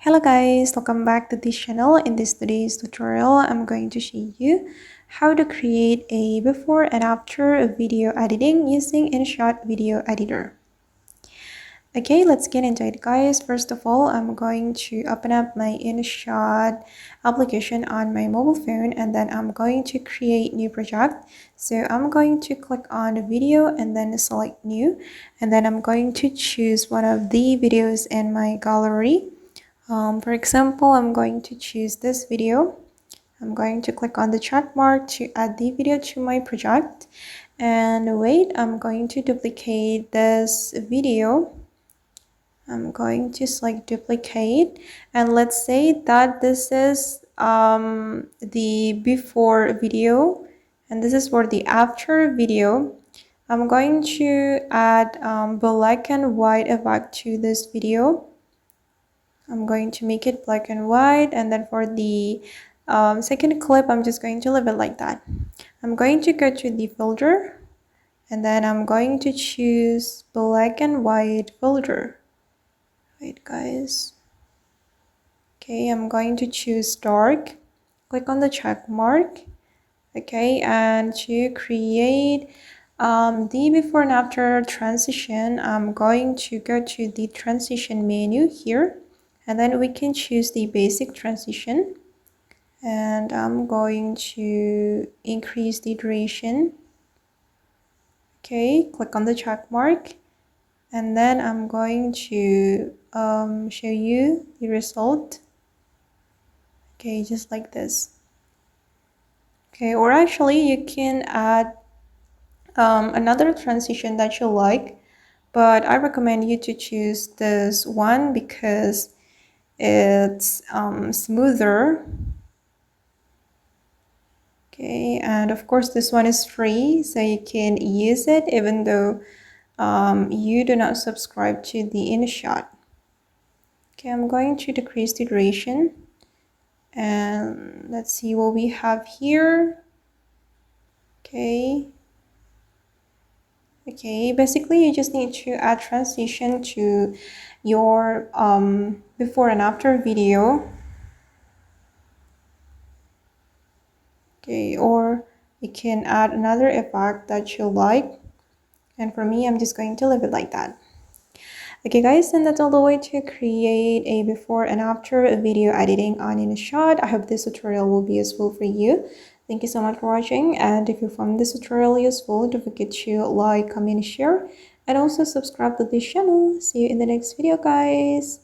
Hello guys, welcome back to this channel. In today's tutorial, I'm going to show you how to create a before and after video editing using InShot video editor. Okay, let's get into it guys. First of all, I'm going to open up my InShot application on my mobile phone, and then I'm going to create new project. So I'm going to click on the video and then select new, and then I'm going to choose one of the videos in my gallery. For example, I'm going to choose this video. I'm going to click on the check mark to add the video to my project. And wait, I'm going to duplicate this video. I'm going to select duplicate. And let's say that this is the before video. And this is for the after video. I'm going to add black and white effect to this video. I'm going to make it black and white, and then for the second clip I'm just going to leave it like that. I'm going to go to the filter, and then I'm going to choose black and white filter. Wait guys. Okay, I'm going to choose dark, click on the check mark. Okay, and to create the before and after transition, I'm going to go to the transition menu here, and then we can choose the basic transition, and I'm going to increase the duration. Okay, click on the check mark, and then I'm going to show you the result. Okay, just like this. Okay, or actually you can add another transition that you like, but I recommend you to choose this one because it's smoother. Okay, and of course this one is free, so you can use it even though you do not subscribe to the InShot. Okay, I'm going to decrease the duration, and let's see what we have here. Okay, basically you just need to add transition to your before and after video. Okay, or you can add another effect that you like, and for me I'm just going to leave it like that. Okay guys, and that's all the way to create a before and after video editing on InShot. I hope this tutorial will be useful for you. Thank you so much for watching, and if you found this tutorial useful, don't forget to like, comment, share, and also subscribe to this channel. See you in the next video guys.